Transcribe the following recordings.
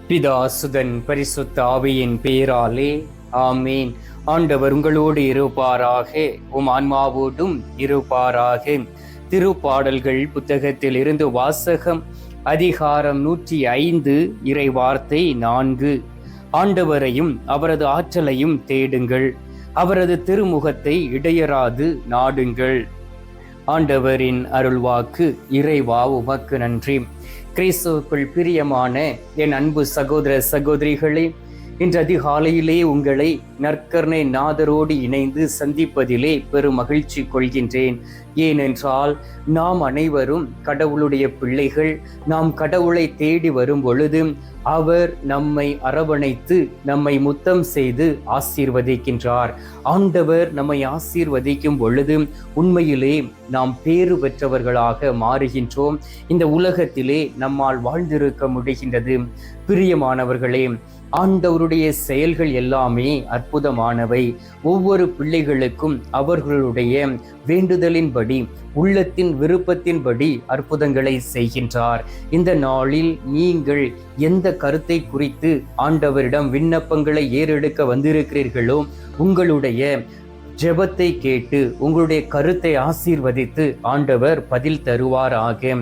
பிதா சுதன் பரிசுத்த ஆவியின் பேராலே ஆமீன். ஆண்டவர் உங்களோடு இருப்பாராக, உம் ஆன்மாவோடும் இருப்பாராக. திருப்பாடல்கள் புத்தகத்தில் இருந்து வாசகம். அதிகாரம் 105, இறை வார்த்தை 4. ஆண்டவரையும் அவரது ஆற்றலையும் தேடுங்கள், அவரது திருமுகத்தை இடையராது நாடுங்கள். ஆண்டவரின் அருள்வாக்கு. இறைவா உமக்கு நன்றி. கிறிஸ்துவுக்குள் பிரியமான என் அன்பு சகோதர சகோதரிகளே, இன்று அதிகாலையிலே உங்களை நற்கருணை நாதரோடு இணைந்து சந்திப்பதிலே பெரும் மகிழ்ச்சி கொள்கின்றேன். ஏனென்றால் நாம் அனைவரும் கடவுளுடைய பிள்ளைகள். நாம் கடவுளை தேடி வரும் பொழுது அவர் நம்மை அரவணைத்து நம்மை முத்தம் செய்து ஆசீர்வதிக்கின்றார். ஆண்டவர் நம்மை ஆசீர்வதிக்கும் பொழுது உண்மையிலே நாம் பேறு பெற்றவர்களாக மாறுகின்றோம். இந்த உலகத்திலே நம்மால் வாழ்ந்திருக்க முடிகின்றது. பிரியமானவர்களே, ஆண்டவருடைய செயல்கள் எல்லாமே அற்புதமானவை. ஒவ்வொரு பிள்ளைகளுக்கும் அவர்களுடைய வேண்டுதலின்படி, உள்ளத்தின் விருப்பத்தின்படி அற்புதங்களை செய்கின்றார். இந்த நாளில் நீங்கள் எந்த கருத்தை குறித்து ஆண்டவரிடம் விண்ணப்பங்களை ஏறெடுக்க வந்திருக்கிறீர்களோ, உங்களுடைய ஜெபத்தை கேட்டு உங்களுடைய கருத்தை ஆசீர்வதித்து ஆண்டவர் பதில் தருவாராக.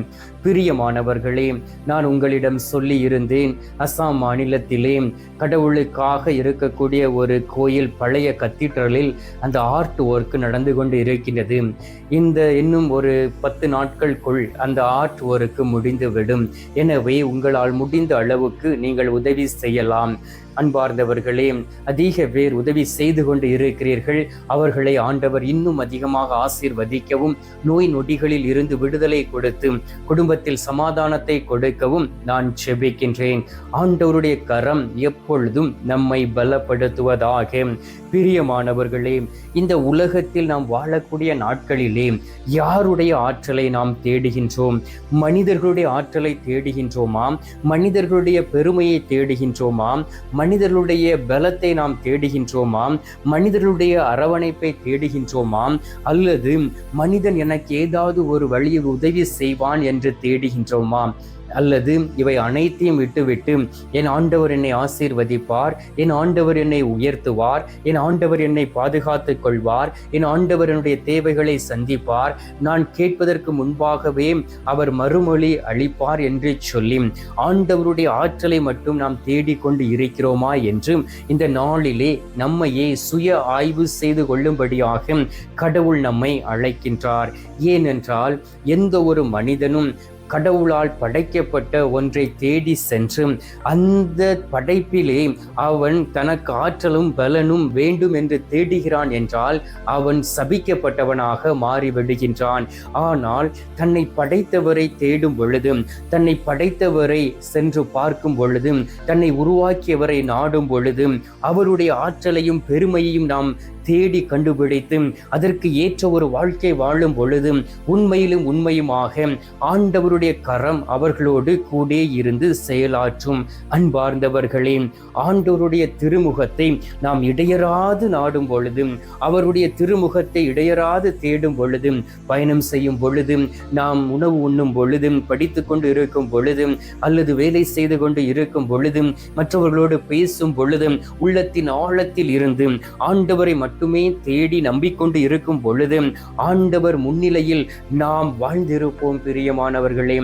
பிரியமானவர்களே, நான் உங்களிடம் சொல்லி இருந்தேன், அசாம் மாநிலத்திலே கடவுளுக்காக இருக்கக்கூடிய ஒரு கோயில் பழைய கத்தீட்ரலில் அந்த ஆர்ட் ஒர்க் நடந்து கொண்டு இருக்கின்றது. இன்னும் ஒரு 10 நாட்களுக்குள் அந்த ஆர்ட் ஒர்க் முடிந்துவிடும். எனவே உங்களால் முடிந்த அளவுக்கு நீங்கள் உதவி செய்யலாம். அன்பார்ந்தவர்களே, அதிக பேர் உதவி செய்து கொண்டு இருக்கிறீர்கள். அவர்களை ஆண்டவர் இன்னும் அதிகமாக ஆசீர்வதிக்கவும், நோய் நொடிகளில் இருந்து விடுதலை கொடுத்து குடும்பத்தில் சமாதானத்தை கொடுக்கவும் நான் செபிக்கின்றேன். ஆண்டவருடைய கரம் எப்பொழுதும் நம்மை பலப்படுத்துவதாக. பிரியமானவர்களே, இந்த உலகத்தில் நாம் வாழக்கூடிய நாட்களிலே யாருடைய ஆற்றலை நாம் தேடுகின்றோம்? மனிதர்களுடைய ஆற்றலை தேடுகின்றோமா? மனிதர்களுடைய பெருமையை தேடுகின்றோமா? மனிதர்களுடைய பலத்தை நாம் தேடுகின்றோமா? மனிதர்களுடைய அரவணைப்பை தேடுகின்றோமா? அல்லது மனிதன் எனக்கு ஏதாவது ஒரு வழியில் உதவி செய்வான் என்று தேடுகின்றோமா? அல்லது இவை அனைத்தையும் விட்டுவிட்டு என் ஆண்டவர் என்னை ஆசீர்வதிப்பார், என் ஆண்டவர் என்னை உயர்த்துவார், என் ஆண்டவர் என்னை பாதுகாத்துக் கொள்வார், என் ஆண்டவர் என்னுடைய தேவைகளை சந்திப்பார், நான் கேட்பதற்கு முன்பாகவே அவர் மறுமொழி அளிப்பார் என்று சொல்லி ஆண்டவருடைய ஆற்றலை மட்டும் நாம் தேடிக்கொண்டு இருக்கிறோமா என்று இந்த நாளிலே நம்மையே சுய ஆய்வு செய்து கொள்ளும்படியாக கடவுள் நம்மை அழைக்கின்றார். ஏனென்றால் எந்த ஒரு மனிதனும் கடவுளால் படைக்கப்பட்ட ஒன்றை தேடி சென்று அந்த படைப்பிலே அவன் தனக்கு ஆற்றலும் பலனும் வேண்டும் என்று தேடுகிறான் என்றால் அவன் சபிக்கப்பட்டவனாக மாறிவிடுகின்றான். ஆனால் தன்னை படைத்தவரை தேடும் பொழுதும், தன்னை படைத்தவரை சென்று பார்க்கும் பொழுதும், தன்னை உருவாக்கியவரை நாடும் பொழுதும், அவருடைய ஆற்றலையும் பெருமையையும் நாம் தேடி கண்டுபிடித்து அதற்கு ஏற்ற ஒரு வாழ்க்கை வாழும் பொழுது உண்மையிலும் உண்மையுமாக ஆண்டவருடைய கரம் அவர்களோடு கூட இருந்து செயலாற்றும். அன்பார்ந்தவர்களே, ஆண்டவருடைய திருமுகத்தை நாம் இடையராது நாடும் பொழுது, அவருடைய திருமுகத்தை இடையராது தேடும் பொழுது, பயணம் செய்யும் பொழுது, நாம் உணவு உண்ணும் பொழுது, படித்து கொண்டு இருக்கும் பொழுது, அல்லது வேலை செய்து கொண்டு இருக்கும் பொழுது, மற்றவர்களோடு பேசும் பொழுது, உள்ளத்தின் ஆழத்தில் இருந்து ஆண்டவரை மட்டுமே தேடி நம்பிக்கொண்டு இருக்கும் பொழுது ஆண்டவர் முன்னிலையில் நாம் வாழ்ந்திருப்போம். பிரியமானவர்களே,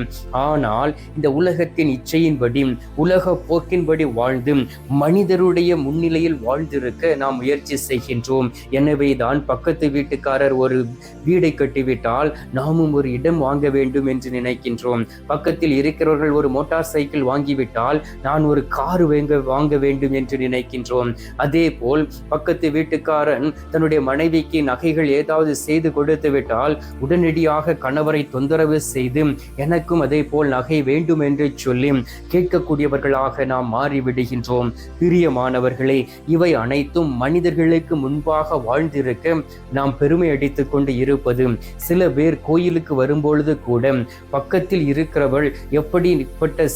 ஆனால் இந்த உலகத்தின் இச்சையின்படி, உலக போக்கின்படி வாழ்ந்து மனிதருடைய முன்னிலையில் வாழ்ந்திருக்க நாம் முயற்சி செய்கின்றோம். எனவே தான் பக்கத்து வீட்டுக்காரர் ஒரு வீடை கட்டிவிட்டால் நாமும் ஒரு இடம் வாங்க வேண்டும் என்று நினைக்கின்றோம். பக்கத்தில் இருக்கிறவர்கள் ஒரு மோட்டார் சைக்கிள் வாங்கிவிட்டால் நான் ஒரு கார் வாங்க வேண்டும் என்று நினைக்கின்றோம். அதே போல் பக்கத்து வீட்டுக்காரன் தன்னுடைய மனைவிக்கு நகைகள் ஏதாவது செய்து கொடுத்து விட்டால் உடனடியாக கணவரை தொந்தரவு செய்து எனக்கும் அதே போல் நகை வேண்டும் என்று சொல்லி கேட்கக்கூடியவர்களாக நாம் மாறிவிடுகின்றோம். பிரியமானவர்களே, இவை அனைத்தும் மனிதர்களுக்கு முன்பாக வாழ்ந்திருக்க நாம் பெருமை அடித்துக் கொண்டு இருப்பது. சில பேர் கோயிலுக்கு வரும்பொழுது கூட பக்கத்தில் இருக்கிறவள் எப்படிப்பட்ட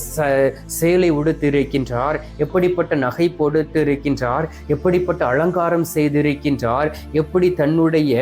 சேலை உடுத்திருக்கின்றார், எப்படிப்பட்ட நகை போட்டு இருக்கின்றார், எப்படிப்பட்ட அலங்காரம் செய்திருக்கின்றார், எப்படி தன்னுடைய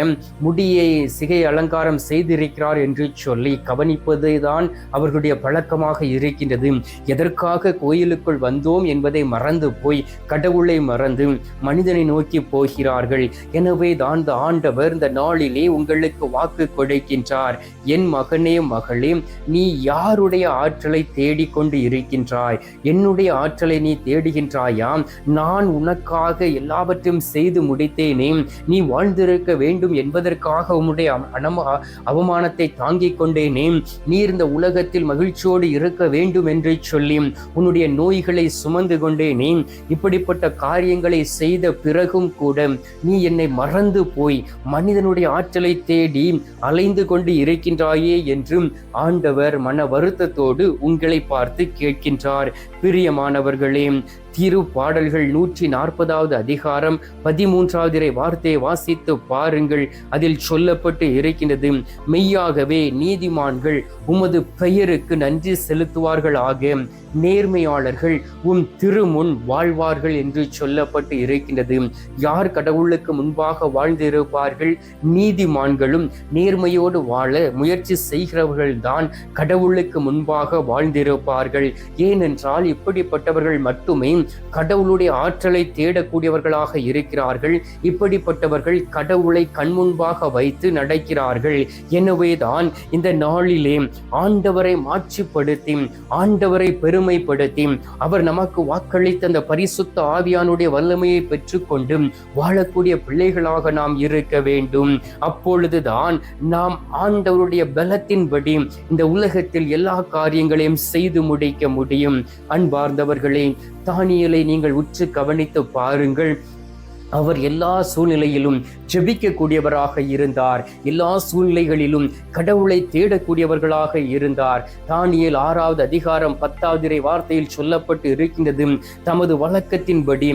முடியை சிகை அலங்காரம் செய்திருக்கிறார் என்று சொல்லி கவனிப்பதுதான் இதுதான் அவர்களுடைய பழக்கமாக இருக்கின்றது. எதற்காக கோயிலுக்குள் வந்தோம் என்பதை மறந்து போய் கடவுளை மறந்து மனிதனை நோக்கி போகிறார்கள். எனவே தான் இந்த ஆண்டவர் இந்த நாளிலே உங்களுக்கு வாக்கு கொடுக்கின்றார். என் மகனே மகளே, நீ யாருடைய ஆற்றலை தேடிக்கொண்டு இருக்கின்றாய்? என்னுடைய ஆற்றலை நீ தேடுகின்றாயா? நான் உனக்காக எல்லாவற்றையும் செய்து முடித்தேனே. நீ வாழ்ந்திருக்க வேண்டும் என்பதற்காக உன்னுடைய அவமானத்தை தாங்கிக் கொண்டேனே. நீ இந்த உலகத்தில் மகிழ்ச்சியோடு இருக்க வேண்டும் என்று சொல்லி உன்னுடைய நோய்களை சுமந்து கொண்டேனே. இப்படிப்பட்ட காரியங்களை செய்த பிறகும் கூட நீ என்னை மறந்து போய் மனிதனுடைய ஆற்றலை தேடி அலைந்து கொண்டு இருக்கின்றாயே என்று ஆண்டவர் மன வருத்தத்தோடு உங்களை பார்த்து கேட்கின்றார். பிரியமானவர்களே, திருப்பாடல்கள் 140வது அதிகாரம் 13வது வார்த்தையை வாசித்து பாருங்கள். அதில் சொல்லப்பட்டு இருக்கின்றது, மெய்யாகவே நீதிமான்கள் உமது பெயருக்கு நன்றி செலுத்துவார்கள் ஆக, நேர்மையாளர்கள் உம் திருமுன் வாழ்வார்கள் என்று சொல்லப்பட்டு இருக்கின்றது. யார் கடவுளுக்கு முன்பாக வாழ்ந்திருப்பார்கள்? நீதிமான்களும் நேர்மையோடு வாழ முயற்சி செய்கிறவர்கள்தான் கடவுளுக்கு முன்பாக வாழ்ந்திருப்பார்கள். ஏனென்றால் இப்படிப்பட்டவர்கள் மட்டுமே கடவுளுடைய ஆற்றலை தேடக்கூடியவர்களாக இருக்கிறார்கள். இப்படிப்பட்டவர்கள் கடவுளை கண்முன்பாக வைத்து நடக்கிறார்கள். எனவேதான் இந்த நாளிலே ஆண்டவரை மாட்சிப்படுத்தி, ஆண்டவரை பெருமைப்படுத்தி, அவர் நமக்கு வாக்களித்த அந்த பரிசுத்த ஆவியானுடைய வல்லமையை பெற்றுக்கொண்டு வாழக்கூடிய பிள்ளைகளாக நாம் இருக்க வேண்டும். அப்பொழுதுதான் நாம் ஆண்டவருடைய பலத்தின்படி இந்த உலகத்தில் எல்லா காரியங்களையும் செய்து முடிக்க முடியும். அன்பார்ந்தவர்களே, தானியேலை நீங்கள் உற்று கவனித்து பாருங்கள். அவர் எல்லா சூழ்நிலையிலும் ஜெபிக்கக்கூடியவராக இருந்தார். எல்லா சூழ்நிலைகளிலும் கடவுளை தேடக்கூடியவர்களாக இருந்தார். தானியேல் 6வது அதிகாரம் 10வது வார்த்தையில் சொல்லப்பட்டு இருக்கின்றது, தமது வழக்கத்தின்படி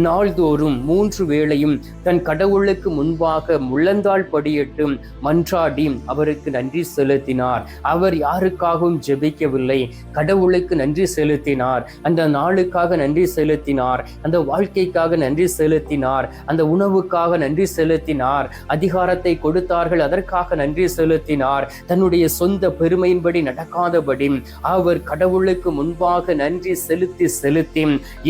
நாள்தோறும் 3 வேளையும் தன் கடவுளுக்கு முன்பாக முழந்தாள் படியிட்டு மன்றாடி அவருக்கு நன்றி செலுத்தினார். அவர் யாருக்காகவும் ஜெபிக்கவில்லை, கடவுளுக்கு நன்றி செலுத்தினார். அந்த நாளுக்காக நன்றி செலுத்தினார், அந்த வாழ்க்கைக்காக நன்றி செலுத்தினார், அந்த உணவுக்காக நன்றி செலுத்தினார், அதிகாரத்தை கொடுத்தார்கள் அதற்காக நன்றி செலுத்தினார். தன்னுடைய சொந்த பெருமையின்படி நடக்காதபடி அவர் கடவுளுக்கு முன்பாக நன்றி செலுத்தி செலுத்தி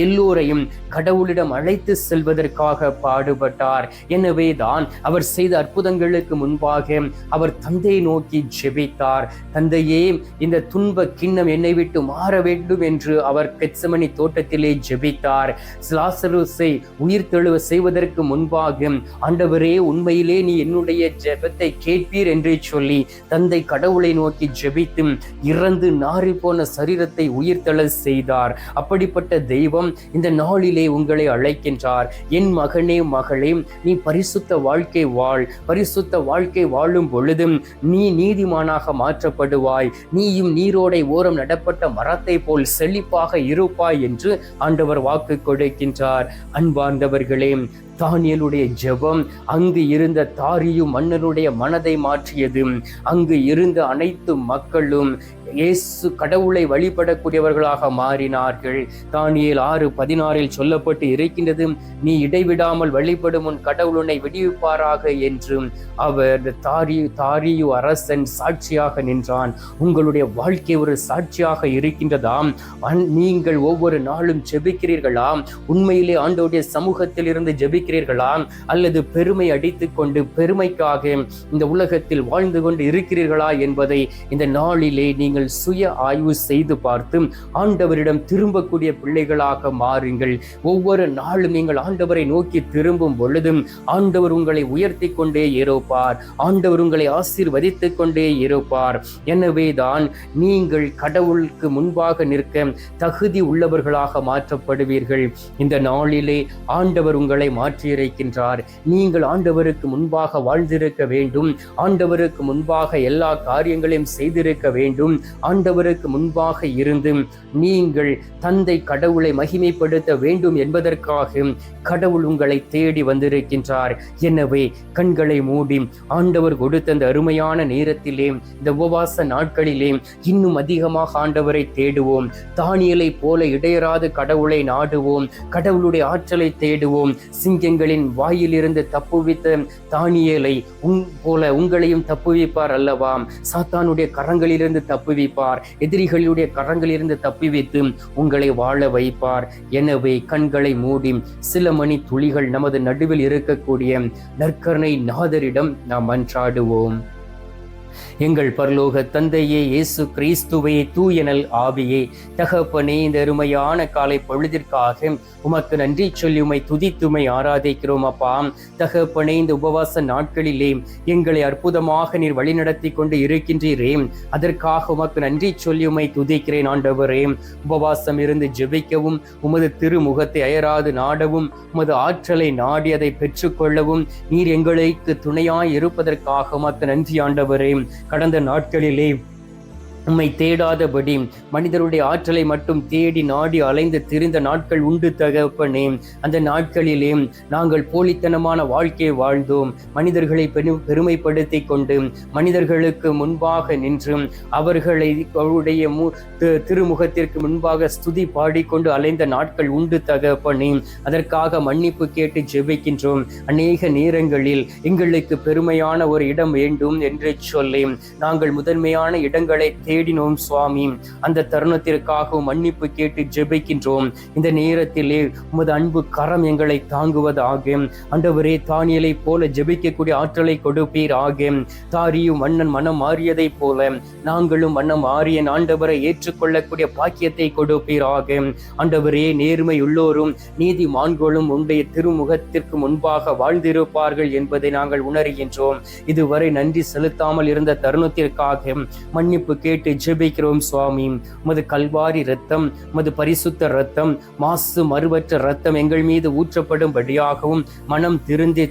எல்லோரையும் கடவுளிடம் அழைத்து செல்வதற்காக பாடுபட்டார். எனவேதான் அவர் செய்த அற்புதங்களுக்கு முன்பாக அவர் தந்தையை நோக்கி ஜெபித்தார். தந்தையே, இந்த துன்ப கிண்ணம் என்னை விட்டு மாற வேண்டும் என்று அவர் கெத்செமனி தோட்டத்திலே ஜெபித்தார். லாசருசை உயிர்த்தெழுவ செய்வதற்கு முன்பாக, ஆண்டவரே, உண்மையிலே நீ என்னுடைய ஜெபத்தை கேட்பீர் என்று சொல்லி தந்தை கடவுளை நோக்கி ஜெபித்து இறந்து நாறி போன சரீரத்தை உயிர்த்தெழ செய்தார். அப்படிப்பட்ட தெய்வம் இந்த நாளிலே உங்களை அழைக்கின்றார். என் மகனே மகளே, நீ பரிசுத்த வாழ்க்கை வாழ். பரிசுத்த வாழ்க்கை வாழும் பொழுது நீ நீதிமானாக மாற்றப்படுவாய். நீயும் நீரோடை ஓரம் நடப்பட்ட மரத்தை போல் செழிப்பாக இருப்பாய் என்று ஆண்டவர் வாக்கு கொடுக்கின்றார். அன்பார்ந்தவர்களே, தானியேலுடைய ஜெபம் அங்கு இருந்த தாரியு மன்னனுடைய மனதை மாற்றியது. அங்கு இருந்த அனைத்து மக்களும் இயேசு கடவுளை வழிபடக்கூடியவர்களாக மாறினார்கள். தானியேல் 6:16 சொல்லப்பட்டு இருக்கின்றது, நீ இடைவிடாமல் வழிபடும் உன் கடவுள் உன்னை விடுவிப்பாராக என்று அவர் தாரியு அரசன் சாட்சியாக நின்றான். உங்களுடைய வாழ்க்கை ஒரு சாட்சியாக இருக்கின்றதாம். நீங்கள் ஒவ்வொரு நாளும் ஜெபிக்கிறீர்களா? உண்மையிலே ஆண்டவருடைய சமூகத்தில் இருந்து ஜெபிக்கிறீர்களா? அல்லது பெருமை அடித்துக் கொண்டு பெருமைக்காக இந்த உலகத்தில் வாழ்ந்து கொண்டு இருக்கிறீர்களா என்பதை இந்த நாளிலே நீங்கள் சுய ஆய்வு செய்து பார்த்து ஆண்டவரிடம் திரும்பக்கூடிய பிள்ளைகளாக மாறுங்கள். ஒவ்வொரு நாளும் நீங்கள் ஆண்டவரை நோக்கி திரும்பும் பொழுதும் ஆண்டவர் உங்களை உயர்த்தி கொண்டே இருப்பார். ஆண்டவர் உங்களை ஆசீர்வதித்துக் கொண்டே இருப்பார். எனவேதான் நீங்கள் கடவுளுக்கு முன்பாக நிற்க தகுதி உள்ளவர்களாக மாற்றப்படுவீர்கள். இந்த நாளிலே ஆண்டவர் உங்களை மாற்றியிருக்கின்றார். நீங்கள் ஆண்டவருக்கு முன்பாக வாழ்ந்திருக்க வேண்டும். ஆண்டவருக்கு முன்பாக எல்லா காரியங்களையும் செய்திருக்க வேண்டும். ஆண்டவருக்கு முன்பாக இருந்து நீங்கள் தந்தை கடவுளை மகிமைப்படுத்த வேண்டும் என்பதற்காக கடவுள் உங்களை தேடி வந்திருக்கின்றார். எனவே கண்களை மூடி ஆண்டவர் கொடுத்த அந்த அருமையான நேரத்திலே, இந்த உபவாச நாட்களிலே இன்னும் அதிகமாக ஆண்டவரை தேடுவோம். தானியேலை போல இடையராது கடவுளை நாடுவோம். கடவுளுடைய ஆற்றலை தேடுவோம். சிங்கங்களின் வாயிலிருந்து தப்புவித்த தானியேலை போல உங்களையும் தப்புவிப்பார் அல்லவா? சாத்தானுடைய கரங்களிலிருந்து தப்புவி விடுவிப்பார். எதிரிகளுடைய கரங்களிலிருந்து தப்பி வைத்து உங்களை வாழ வைப்பார். எனவே கண்களை மூடி சில மணி துளிகள் நமது நடுவில் இருக்கக்கூடிய நற்கருணை நாதரிடம் நாம் மன்றாடுவோம். எங்கள் பரலோக தந்தையே, இயேசு கிறிஸ்துவே, தூயனல் ஆவியே, தகப்பனே, இந்த அருமையான காலை பொழுதிற்காக உமக்கு நன்றி சொல்லி உமை துதித்துமை ஆராதிக்கிறோம். அப்பா தகப்பனே, இந்த உபவாச நாட்களிலே எங்களை அற்புதமாக நீர் வழிநடத்தி கொண்டு இருக்கின்றீரே, அதற்காக உமக்கு நன்றி சொல்லி உமை துதிக்கிறேன். ஆண்டவரே, உபவாசம் இருந்து ஜெபிக்கவும், உமது திருமுகத்தை அயராது நாடவும், உமது ஆற்றலை நாடி அதை பெற்றுக்கொள்ளவும் நீர் எங்களுக்கு துணையாய் இருப்பதற்காக உமக்கு நன்றி ஆண்டவரே. கடந்த நாட்களிலே உம்மை தேடாதபடி மனிதருடைய ஆற்றலை மட்டும் தேடி நாடி அலைந்து திரிந்த நாட்கள் உண்டு தகப்பனே. அந்த நாட்களிலே நாங்கள் போலித்தனமான வாழ்க்கையை வாழ்ந்தோம். மனிதர்களை பெருமைப்படுத்தி கொண்டு மனிதர்களுக்கு முன்பாக நின்று அவர்களை அவருடைய திருமுகத்திற்கு முன்பாக ஸ்துதி பாடிக்கொண்டு அலைந்த நாட்கள் உண்டு தகப்பனே. அதற்காக மன்னிப்பு கேட்டு ஜெபிக்கின்றோம். அநேக நேரங்களில் எங்களுக்கு பெருமையான ஒரு இடம் வேண்டும் என்று சொல்லி நாங்கள் முதன்மையான இடங்களை தேடினோம் சுவாமி. அந்த தருணத்திற்காக மன்னிப்பு கேட்டு ஜெபிக்கின்றோம். இந்த நேரத்திலே உமது அன்பு கரம் எங்களை தாங்குவதாக. ஆண்டவரே, தானியலை போல ஜெபிக்கக்கூடிய ஆற்றலை கொடுப்பீராக. தாரியும் மன்னன் மனம் மாறியதை போல நாங்களும் மனம் மாறிய ஆண்டவரை ஏற்றுக்கொள்ளக்கூடிய பாக்கியத்தை கொடுப்பீராக. ஆண்டவரே, நேர்மை உள்ளோரும் நீதிமான்களும் உடைய திருமுகத்திற்கு முன்பாக வாழ்ந்திருப்பார்கள் என்பதை நாங்கள் உணர்கின்றோம். இதுவரை நன்றி செலுத்தாமல் இருந்த தருணத்திற்காக மன்னிப்பு கேட்டு ஜெபிக்கிறோம் சுவாமி. உமது கல்வாரி இரத்தம், உமது பரிசுத்த இரத்தம், மாசு மறுவற்ற இரத்தம் எங்கள் மீது ஊற்றப்படும்படியாகவும் மனம்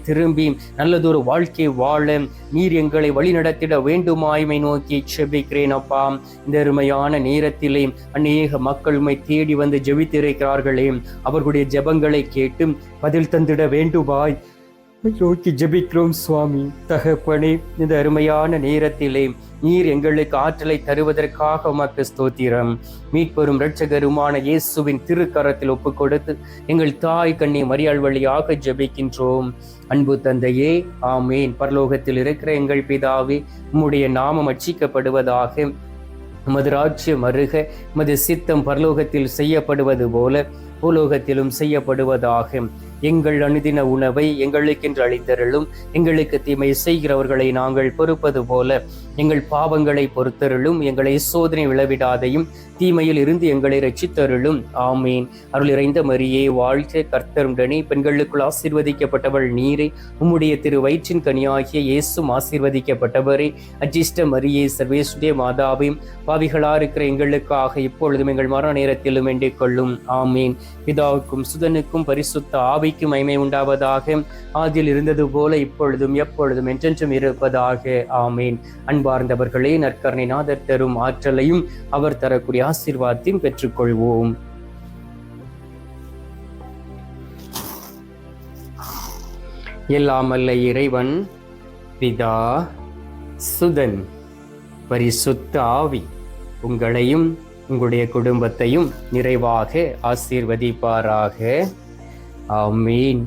திரும்பி நல்லதொரு வாழ்க்கை வாழ நீர் எங்களை வழிநடத்திட வேண்டுமாய்மை நோக்கி ஜெபிக்கிறேன். அப்பா, இந்த அருமையான நேரத்திலே அநேக மக்கள் உம்மை தேடி வந்து ஜெபித்திருக்கிறார்களே, அவர்களுடைய ஜெபங்களை கேட்டு பதில் தந்திட வேண்டுமாய் நோக்கி ஜெபிக்கிறோம் சுவாமி. தகப்பனே, இந்த அருமையான நேரத்திலே நீர் எங்களுக்கு ஆற்றலை தருவதற்காக உமக்கு ஸ்தோத்திரம். மீட்பெரும் இரட்சகருமான இயேசுவின் திருக்கரத்தில் ஒப்பு கொடுத்து எங்கள் தாய் கண்ணி மரியாள் வழியாக ஜெபிக்கின்றோம். அன்பு தந்தையே, ஆமேன். பரலோகத்தில் இருக்கிற எங்கள் பிதாவே, உம்முடைய நாமம் அர்ச்சிக்கப்படுவதாக, உமது ராஜ்யம் வருக, உமது சித்தம் பரலோகத்தில் செய்யப்படுவது போல பூலோகத்திலும் செய்யப்படுவதாக. எங்கள் அனுதின உணவை எங்களுக்கென்று அளித்தருளும். எங்களுக்கு தீமை செய்கிறவர்களை நாங்கள் பொறுப்பது போல எங்கள் பாவங்களை பொறுத்தருளும். எங்களை சோதனை விளைவிடாதையும் தீமையில் இருந்து எங்களை ரட்சித்தருளும். ஆமீன். அருள் இறைந்த மரியே, வாழ்க, கர்த்தருடனே, பெண்களுக்குள் ஆசீர்வதிக்கப்பட்டவள் நீரே, உம்முடைய திரு வயிற்றின் கனியாகிய இயேசும் ஆசீர்வதிக்கப்பட்டவரே. அஜிஷ்ட மரியே, சர்வேசுடைய மாதாவையும் பாவிகளா இருக்கிற எங்களுக்காக இப்பொழுதும் எங்கள் மரண நேரத்திலும் வேண்டிக் கொள்ளும். ஆமீன். பிதாவுக்கும் சுதனுக்கும் பரிசுத்த ஆவிக்கும் மகிமை உண்டாவதாக. ஆதியில் இருந்தது போல இப்பொழுதும் எப்பொழுதும் என்றென்றும் இருப்பதாக. ஆமீன். அன்பார்ந்தவர்களே, நற்கருணை நாதர் தரும் ஆற்றலையும் அவர் தரக்கூடிய ஆசீர்வாதத்தையும் பெற்றுக்கொள்வோம். எல்லாமல்ல இறைவன் பிதா, சுதன், பரிசுத்த ஆவி உங்களையும் உங்களுடைய குடும்பத்தையும் நிறைவாக ஆசீர்வதிப்பாராக. ஆமீன்.